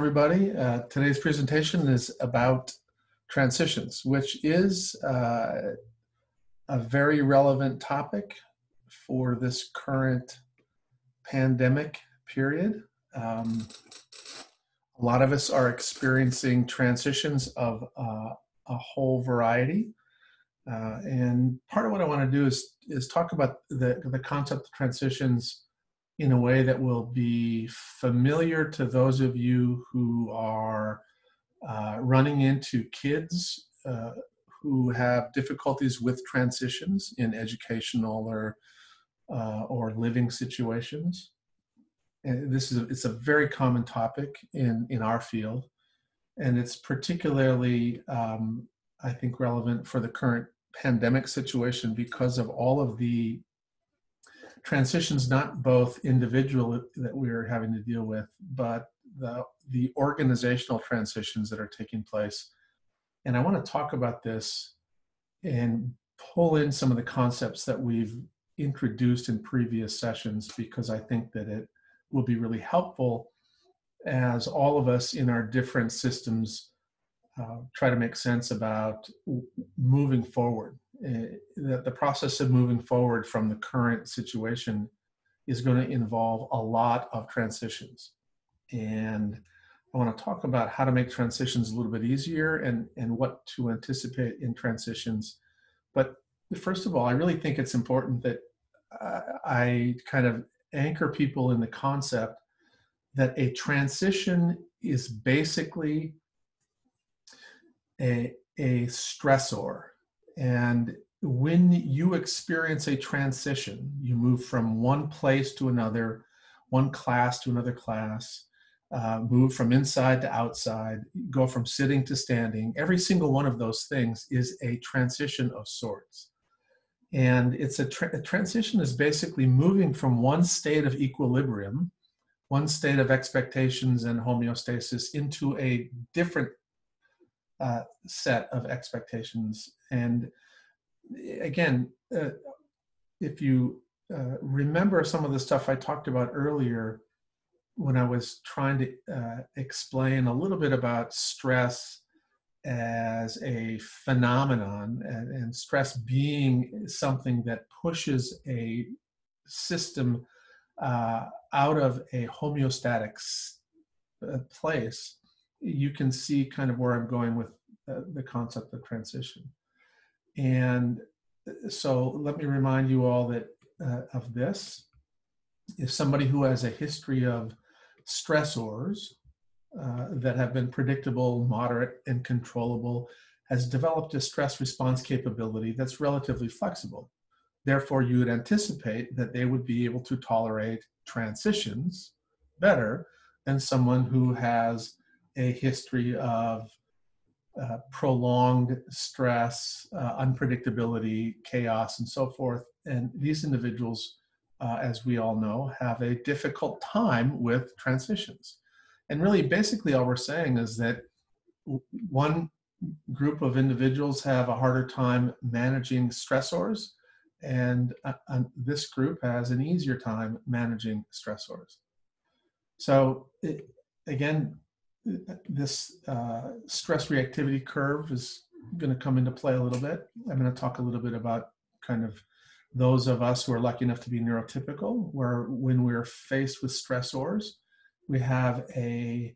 Everybody. Today's presentation is about transitions, which is a very relevant topic for this current pandemic period. A lot of us are experiencing transitions of a whole variety. And part of what I want to do is talk about the concept of transitions in a way that will be familiar to those of you who are running into kids who have difficulties with transitions in educational or living situations. And it's a very common topic in our field, and it's particularly I think relevant for the current pandemic situation because of all of the transitions, not both individual that we're having to deal with, but the organizational transitions that are taking place. And I want to talk about this and pull in some of the concepts that we've introduced in previous sessions, because I think that it will be really helpful as all of us in our different systems try to make sense about moving forward. That the process of moving forward from the current situation is going to involve a lot of transitions. And I want to talk about how to make transitions a little bit easier and what to anticipate in transitions. But first of all, I really think it's important that I kind of anchor people in the concept that a transition is basically a stressor. And when you experience a transition, you move from one place to another, one class to another class, move from inside to outside, go from sitting to standing. Every single one of those things is a transition of sorts. And it's a transition is basically moving from one state of equilibrium, one state of expectations and homeostasis, into a different set of expectations. And again, if you remember some of the stuff I talked about earlier when I was trying to explain a little bit about stress as a phenomenon and stress being something that pushes a system out of a homeostatic place, you can see kind of where I'm going with the concept of transition. And so let me remind you all that of this. If somebody who has a history of stressors that have been predictable, moderate, and controllable has developed a stress response capability that's relatively flexible. Therefore, you would anticipate that they would be able to tolerate transitions better than someone who has a history of prolonged stress, unpredictability, chaos, and so forth. And these individuals, as we all know, have a difficult time with transitions. And really, basically, all we're saying is that one group of individuals have a harder time managing stressors, and this group has an easier time managing stressors. So again, this stress reactivity curve is going to come into play a little bit. I'm going to talk a little bit about kind of those of us who are lucky enough to be neurotypical, where when we're faced with stressors, we have a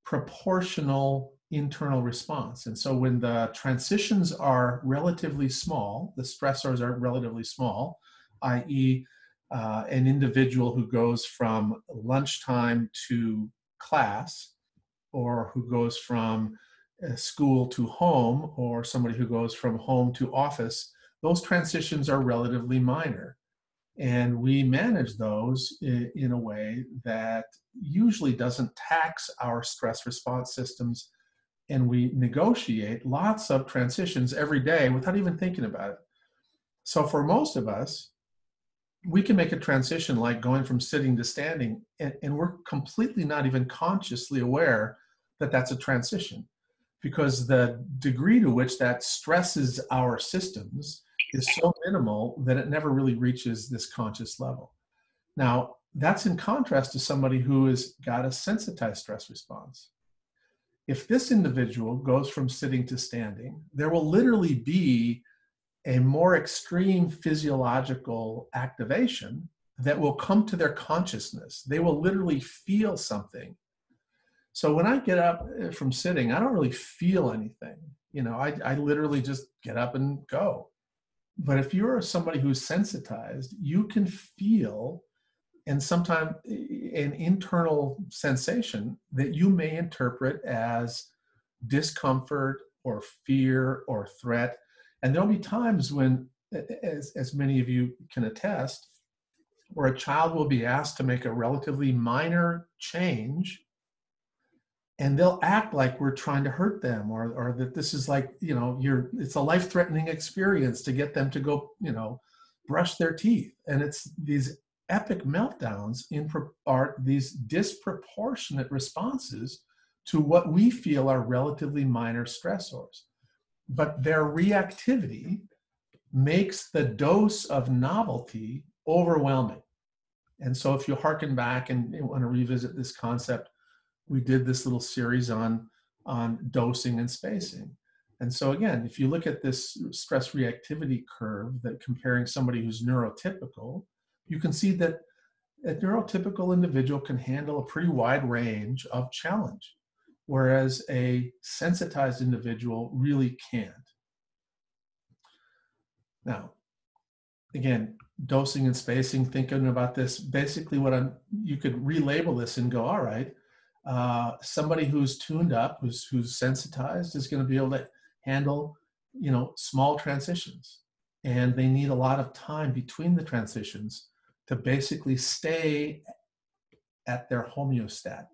proportional internal response. And so when the transitions are relatively small, the stressors are relatively small, i.e. An individual who goes from lunchtime to class, or who goes from school to home, or somebody who goes from home to office, those transitions are relatively minor. And we manage those in a way that usually doesn't tax our stress response systems. And we negotiate lots of transitions every day without even thinking about it. So for most of us, we can make a transition like going from sitting to standing, and we're completely not even consciously aware that that's a transition, because the degree to which that stresses our systems is so minimal that it never really reaches this conscious level. Now, that's in contrast to somebody who has got a sensitized stress response. If this individual goes from sitting to standing, there will literally be a more extreme physiological activation that will come to their consciousness. They will literally feel something. So when I get up from sitting, I don't really feel anything. I literally just get up and go. But if you're somebody who's sensitized, you can feel, and sometimes an internal sensation that you may interpret as discomfort or fear or threat. And there'll be times when, as many of you can attest, where a child will be asked to make a relatively minor change, and they'll act like we're trying to hurt them, or that this is like, it's a life-threatening experience to get them to go, brush their teeth. And it's these epic meltdowns are these disproportionate responses to what we feel are relatively minor stressors. But their reactivity makes the dose of novelty overwhelming. And so if you hearken back and want to revisit this concept, we did this little series on dosing and spacing. And so again, if you look at this stress reactivity curve, that comparing somebody who's neurotypical, you can see that a neurotypical individual can handle a pretty wide range of challenge, whereas a sensitized individual really can't. Now, again, dosing and spacing, thinking about this, basically you could relabel this and go, all right, somebody who's tuned up, who's sensitized, is going to be able to handle, small transitions. And they need a lot of time between the transitions to basically stay at their homeostat,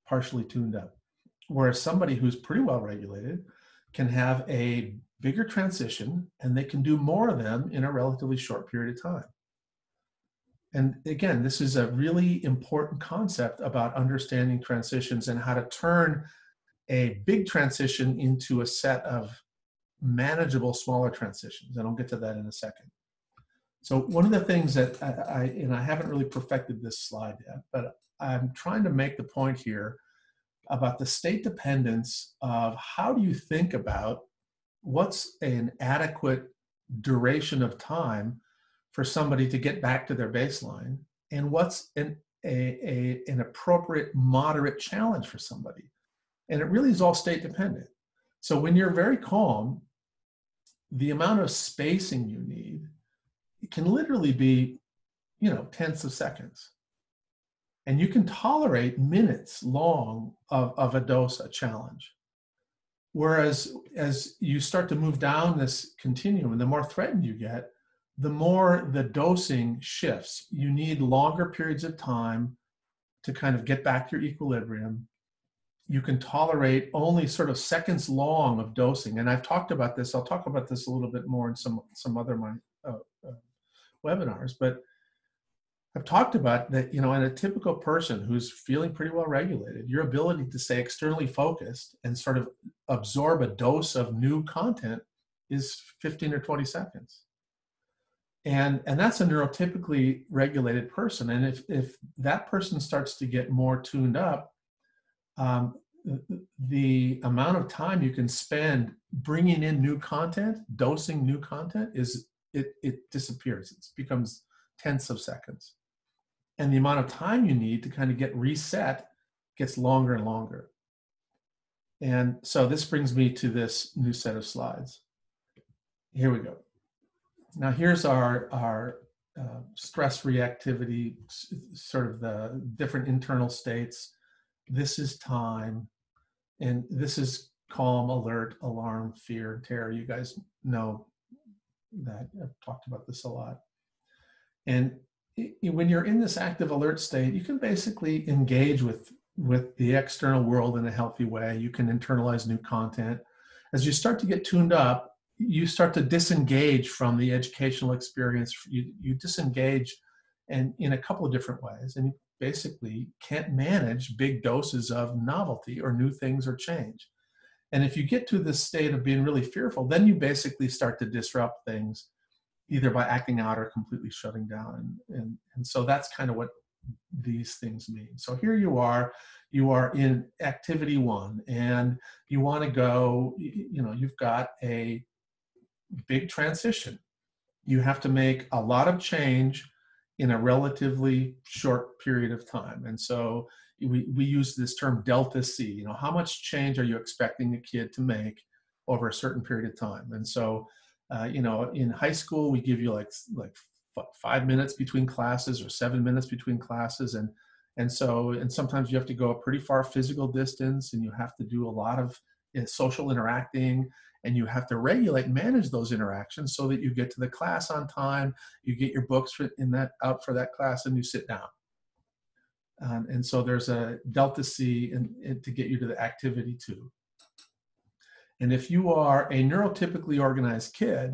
partially tuned up. Whereas somebody who's pretty well regulated can have a bigger transition, and they can do more of them in a relatively short period of time. And again, this is a really important concept about understanding transitions and how to turn a big transition into a set of manageable smaller transitions. And I'll get to that in a second. So one of the things that I haven't really perfected this slide yet, but I'm trying to make the point here about the state dependence of how do you think about what's an adequate duration of time for somebody to get back to their baseline, and what's an appropriate moderate challenge for somebody. And it really is all state dependent. So when you're very calm, the amount of spacing you need, it can literally be, tenths of seconds. And you can tolerate minutes long of a dose, a challenge. Whereas as you start to move down this continuum, and the more threatened you get, the more the dosing shifts. You need longer periods of time to kind of get back to your equilibrium. You can tolerate only sort of seconds long of dosing. And I've talked about this. I'll talk about this a little bit more in some other webinars. But I've talked about that, in a typical person who's feeling pretty well regulated, your ability to stay externally focused and sort of absorb a dose of new content is 15 or 20 seconds. And that's a neurotypically regulated person. And if that person starts to get more tuned up, the amount of time you can spend bringing in new content, dosing new content, it disappears. It becomes tenths of seconds. And the amount of time you need to kind of get reset gets longer and longer. And so this brings me to this new set of slides. Here we go. Now here's our stress reactivity, sort of the different internal states. This is time, and this is calm, alert, alarm, fear, terror. You guys know that. I've talked about this a lot. And when you're in this active alert state, you can basically engage with the external world in a healthy way. You can internalize new content. As you start to get tuned up, you start to disengage from the educational experience. You disengage and in a couple of different ways. And you basically can't manage big doses of novelty or new things or change. And if you get to this state of being really fearful, then you basically start to disrupt things, either by acting out or completely shutting down. And so that's kind of what these things mean. So here you are in activity 1, and you want to go, you've got a big transition. You have to make a lot of change in a relatively short period of time. And so we use this term delta C, how much change are you expecting a kid to make over a certain period of time? And so, in high school, we give you like 5 minutes between classes or 7 minutes between classes. And sometimes you have to go a pretty far physical distance, and you have to do a lot of social interacting, and you have to regulate and manage those interactions so that you get to the class on time, you get your books out for that class, and you sit down. And so there's a delta C to get you to the activity 2. And if you are a neurotypically organized kid,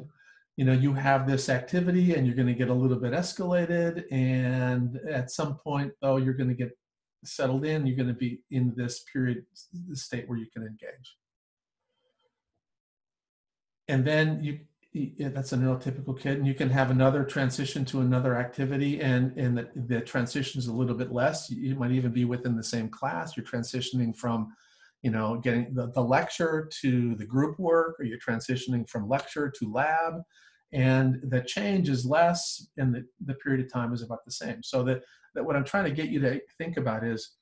you have this activity and you're going to get a little bit escalated. And at some point, though, you're going to get settled in. You're going to be in this state where you can engage. And then that's a neurotypical kid, and you can have another transition to another activity, and the transition is a little bit less. You might even be within the same class. You're transitioning from, getting the lecture to the group work, or you're transitioning from lecture to lab, and the change is less, and the period of time is about the same. So that what I'm trying to get you to think about is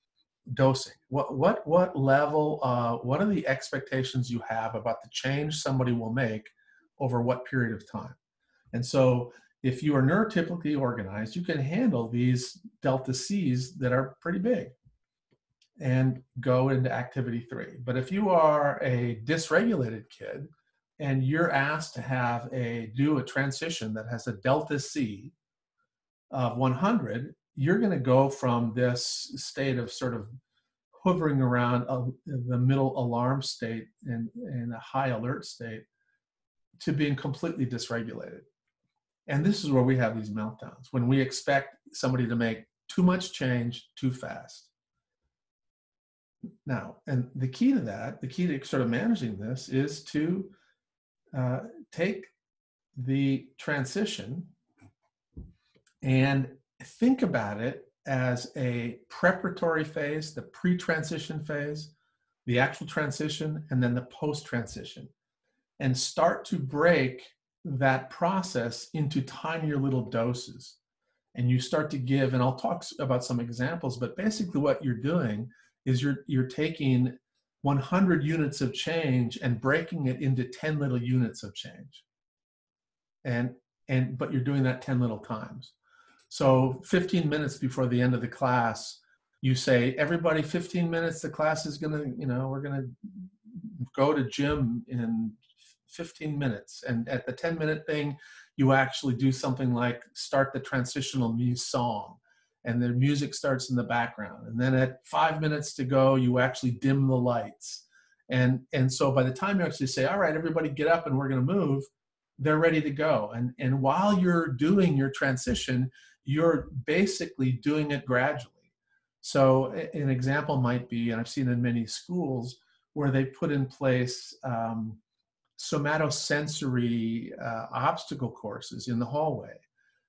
dosing. What level, what are the expectations you have about the change somebody will make over what period of time? And so if you are neurotypically organized, you can handle these delta C's that are pretty big and go into activity 3. But if you are a dysregulated kid and you're asked to do a transition that has a delta C of 100, you're going to go from this state of sort of hovering around the middle alarm state and a high alert state to being completely dysregulated. And this is where we have these meltdowns, when we expect somebody to make too much change too fast. Now, and the key to sort of managing this is to take the transition and think about it as a preparatory phase, the pre-transition phase, the actual transition, and then the post-transition. And start to break that process into tinier little doses. And you start to give, and I'll talk about some examples, but basically what you're doing is you're taking 100 units of change and breaking it into 10 little units of change. But you're doing that 10 little times. So 15 minutes before the end of the class, you say, everybody, 15 minutes, the class is gonna, we're gonna go to gym in 15 minutes. And at the 10-minute thing, you actually do something like start the transitional song, and the music starts in the background. And then at 5 minutes to go, you actually dim the lights. And so by the time you actually say, all right, everybody get up and we're gonna move, they're ready to go. And while you're doing your transition, you're basically doing it gradually. So an example might be, and I've seen in many schools, where they put in place somatosensory obstacle courses in the hallway.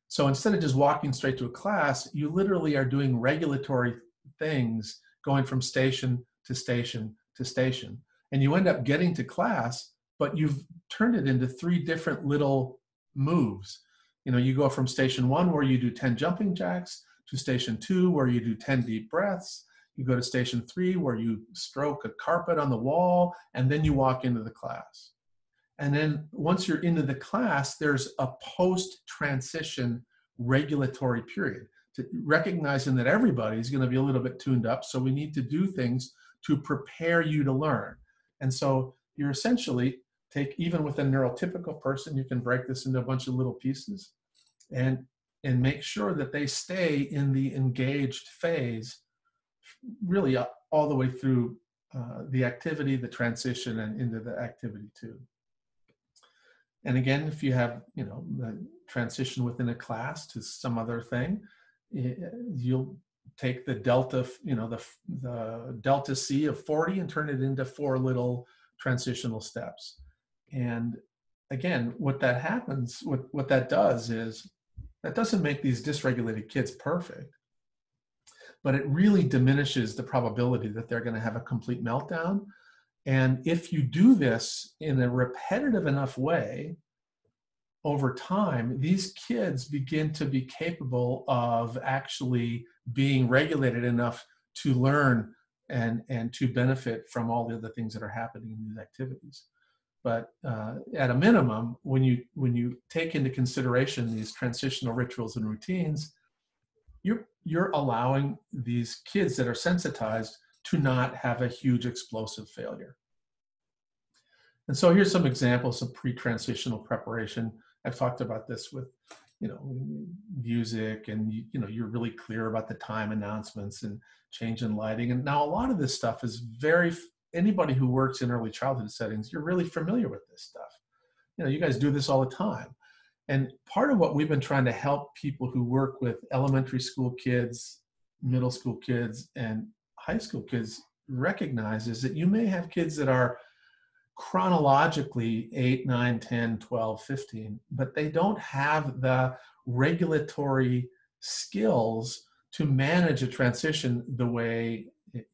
So instead of just walking straight to a class, you literally are doing regulatory things, going from station to station to station. And you end up getting to class, but you've turned it into 3 different little moves. You go from station 1 where you do 10 jumping jacks, to station 2 where you do 10 deep breaths. You go to station 3 where you stroke a carpet on the wall, and then you walk into the class. And then once you're into the class, there's a post-transition regulatory period, recognizing that everybody's going to be a little bit tuned up. So we need to do things to prepare you to learn. And so you're essentially even with a neurotypical person, you can break this into a bunch of little pieces and make sure that they stay in the engaged phase, really all the way through the activity, the transition, and into the activity 2. And again, if you have, the transition within a class to some other thing, you'll take the delta, the delta C of 40 and turn it into 4 little transitional steps. And again, what that does is, that doesn't make these dysregulated kids perfect. but it really diminishes the probability that they're going to have a complete meltdown. And if you do this in a repetitive enough way, over time, these kids begin to be capable of actually being regulated enough to learn and to benefit from all the other things that are happening in these activities. But at a minimum, when you take into consideration these transitional rituals and routines, you're allowing these kids that are sensitized to not have a huge explosive failure. And so here's some examples of pre-transitional preparation. I've talked about this with, music, and you're really clear about the time announcements and change in lighting. And now a lot of this stuff is anybody who works in early childhood settings, you're really familiar with this stuff. You guys do this all the time. And part of what we've been trying to help people who work with elementary school kids, middle school kids, and high school kids recognize is that you may have kids that are chronologically 8, 9, 10, 12, 15, but they don't have the regulatory skills to manage a transition the way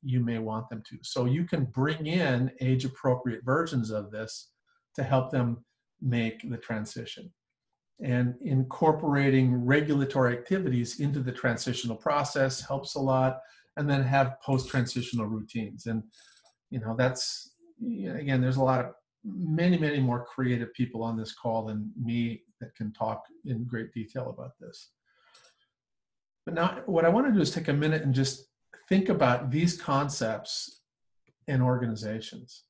you may want them to. So you can bring in age-appropriate versions of this to help them make the transition. And incorporating regulatory activities into the transitional process helps a lot, and then have post-transitional routines. And that's, again, there's a lot of many more creative people on this call than me that can talk in great detail about this. But now what I want to do is take a minute and just think about these concepts in organizations.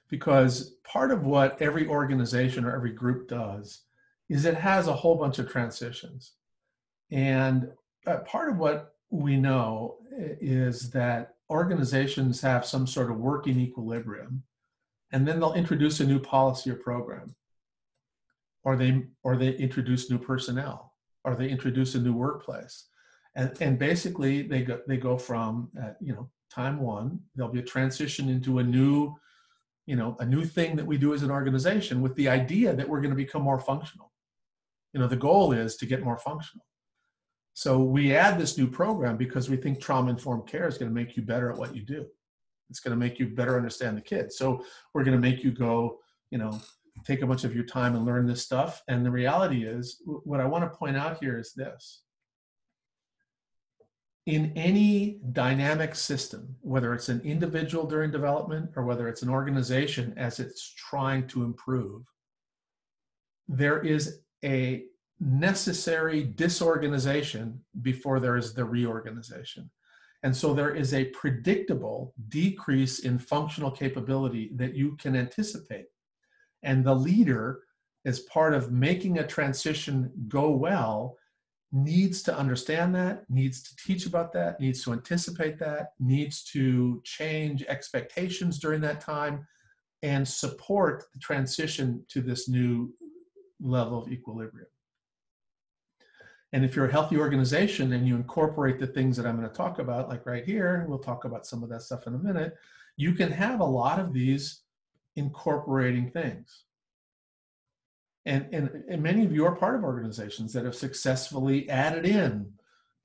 Because part of what every organization or every group does is it has a whole bunch of transitions. And part of what we know is that organizations have some sort of working equilibrium, and then they'll introduce a new policy or program, or they introduce new personnel, or they introduce a new workplace, and basically they go from time one, there'll be a transition into a new thing that we do as an organization with the idea that we're going to become more functional. The goal is to get more functional. So we add this new program because we think trauma-informed care is going to make you better at what you do. It's going to make you better understand the kids. So we're going to make you go, take a bunch of your time and learn this stuff. And the reality is, what I want to point out here is this. In any dynamic system, whether it's an individual during development or whether it's an organization as it's trying to improve, there is a necessary disorganization before there is the reorganization. And so there is a predictable decrease in functional capability that you can anticipate. And the leader, as part of making a transition go well, needs to understand that, needs to teach about that, needs to anticipate that, needs to change expectations during that time, and support the transition to this new level of equilibrium. And if you're a healthy organization and you incorporate the things that I'm going to talk about, like right here, we'll talk about some of that stuff in a minute, you can have a lot of these incorporating things. And many of you are part of organizations that have successfully added in.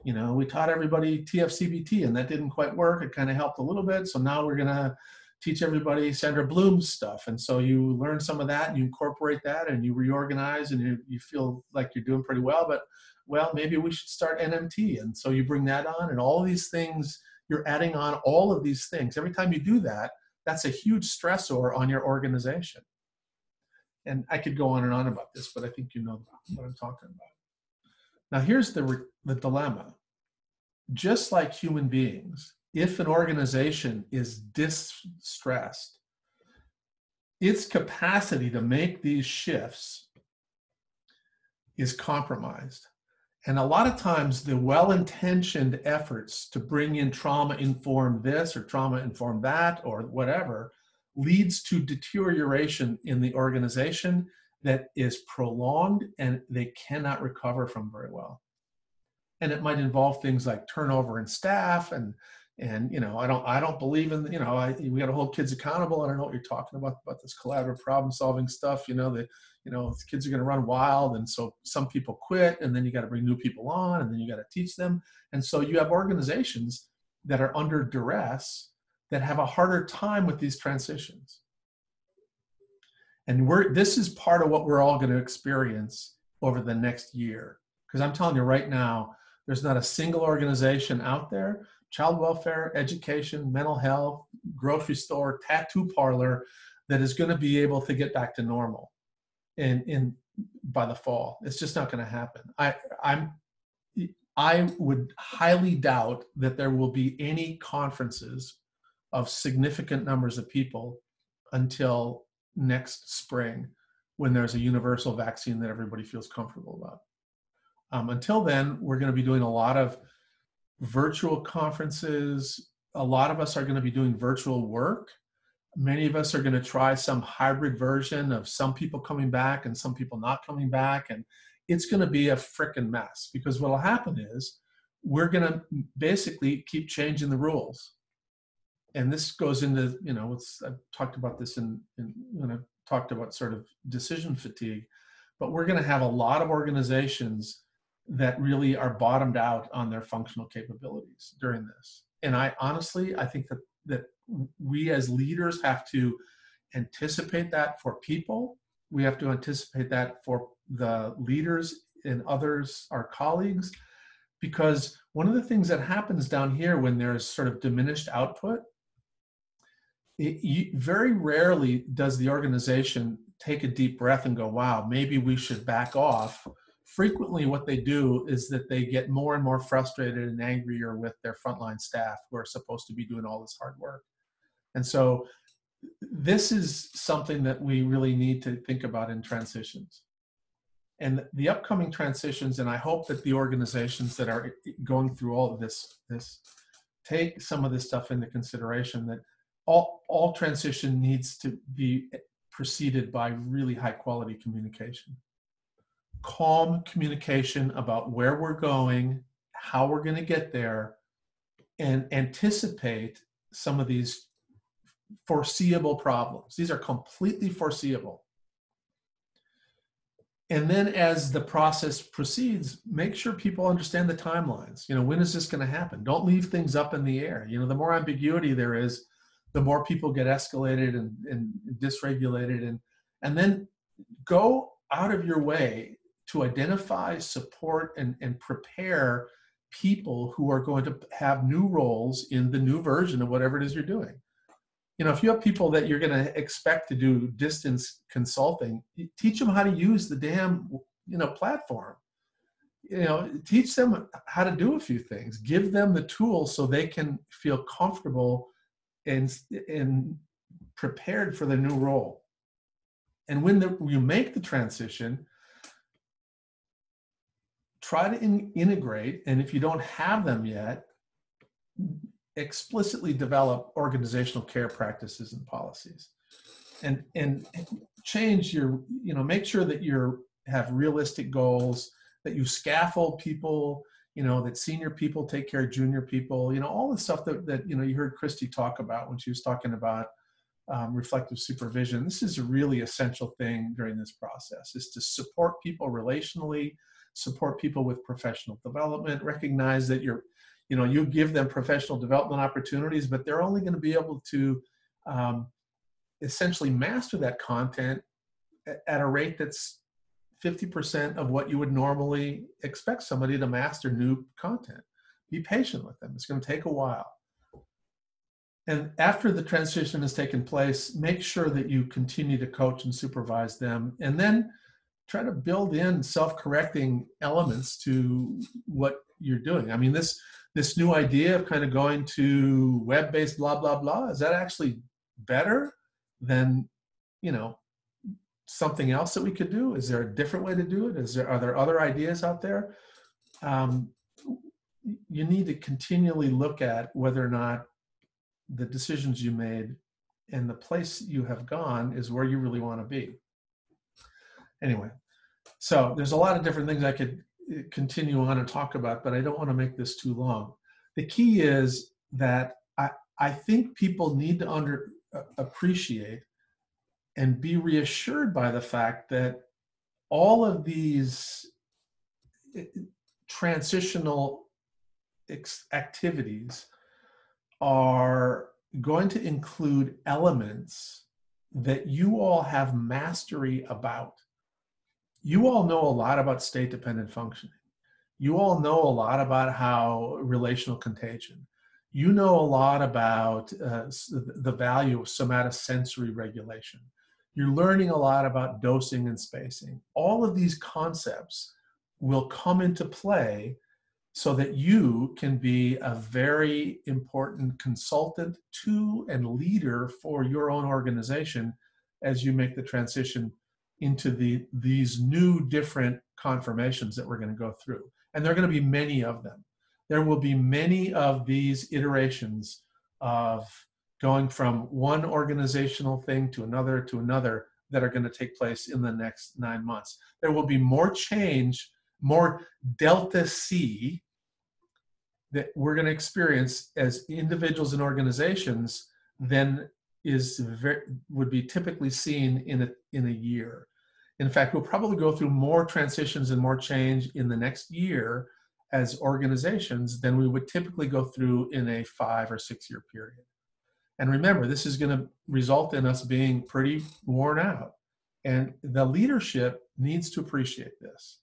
We taught everybody TFCBT, and that didn't quite work. It kind of helped a little bit. So now we're going to teach everybody Sandra Bloom's stuff. And so you learn some of that and you incorporate that and you reorganize and you feel like you're doing pretty well. But, well, maybe we should start NMT. And so you bring that on, and all of these things, you're adding on all of these things. Every time you do that, that's a huge stressor on your organization. And I could go on and on about this, but I think you know what I'm talking about. Now, here's the dilemma. Just like human beings, if an organization is distressed, its capacity to make these shifts is compromised. And a lot of times, the well-intentioned efforts to bring in trauma-informed this or trauma-informed that or whatever leads to deterioration in the organization that is prolonged and they cannot recover from very well. And it might involve things like turnover in staff and And, I don't believe in, we got to hold kids accountable. I don't know what you're talking about this collaborative problem solving stuff. Kids are going to run wild. And so some people quit, and then you got to bring new people on, and then you got to teach them. And so you have organizations that are under duress that have a harder time with these transitions. And this is part of what we're all going to experience over the next year. Because I'm telling you right now, there's not a single organization out there, child welfare, education, mental health, grocery store, tattoo parlor, that is going to be able to get back to normal by the fall. It's just not going to happen. I would highly doubt that there will be any conferences of significant numbers of people until next spring, when there's a universal vaccine that everybody feels comfortable about. Until then, we're going to be doing a lot of virtual conferences. A lot of us are going to be doing virtual work. Many of us are going to try some hybrid version of some people coming back and some people not coming back. And it's going to be a frickin' mess, because what will happen is we're going to basically keep changing the rules. And this goes into, I've talked about this when I've talked about sort of decision fatigue, but we're going to have a lot of organizations that really are bottomed out on their functional capabilities during this. And I think that we as leaders have to anticipate that for people. We have to anticipate that for the leaders and others, our colleagues, because one of the things that happens down here when there's sort of diminished output, very rarely does the organization take a deep breath and go, wow, maybe we should back off. Frequently what they do is that they get more and more frustrated and angrier with their frontline staff who are supposed to be doing all this hard work. And so this is something that we really need to think about in transitions. And the upcoming transitions, and I hope that the organizations that are going through all of this take some of this stuff into consideration, that all transition needs to be preceded by really high quality communication. Calm communication about where we're going, how we're going to get there, and anticipate some of these foreseeable problems. These are completely foreseeable. And then as the process proceeds, make sure people understand the timelines. When is this going to happen? Don't leave things up in the air. The more ambiguity there is, the more people get escalated and dysregulated. And then go out of your way to identify, support, and prepare people who are going to have new roles in the new version of whatever it is you're doing. If you have people that you're going to expect to do distance consulting, teach them how to use the damn, platform. Teach them how to do a few things. Give them the tools so they can feel comfortable and prepared for the new role. And when you make the transition, try to integrate, and if you don't have them yet, explicitly develop organizational care practices and policies, and change your, make sure that you have realistic goals, that you scaffold people, that senior people take care of junior people, all the stuff that you heard Christy talk about when she was talking about reflective supervision. This is a really essential thing during this process, is to support people relationally, support people with professional development, recognize that you give them professional development opportunities, but they're only going to be able to essentially master that content at a rate that's 50% of what you would normally expect somebody to master new content. Be patient with them. It's going to take a while. And after the transition has taken place, make sure that you continue to coach and supervise them, and then try to build in self-correcting elements to what you're doing. I mean, this new idea of kind of going to web-based blah, blah, blah, is that actually better than, something else that we could do? Is there a different way to do it? Are there other ideas out there? You need to continually look at whether or not the decisions you made and the place you have gone is where you really want to be. Anyway, so there's a lot of different things I could continue on and talk about, but I don't want to make this too long. The key is that I think people need to appreciate and be reassured by the fact that all of these transitional activities are going to include elements that you all have mastery about. You all know a lot about state-dependent functioning. You all know a lot about how relational contagion. You know a lot about the value of somatosensory regulation. You're learning a lot about dosing and spacing. All of these concepts will come into play so that you can be a very important consultant to and leader for your own organization as you make the transition into these new different conformations that we're going to go through. And there are going to be many of them. There will be many of these iterations of going from one organizational thing to another that are going to take place in the next 9 months. There will be more change, more delta C that we're going to experience as individuals and organizations than would be typically seen in a year. In fact, we'll probably go through more transitions and more change in the next year as organizations than we would typically go through in a 5 or 6 year period. And remember, this is going to result in us being pretty worn out. And the leadership needs to appreciate this,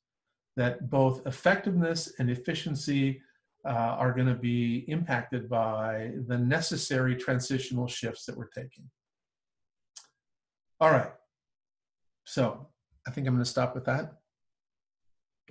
that both effectiveness and efficiency are going to be impacted by the necessary transitional shifts that we're taking. All right. So I think I'm going to stop with that.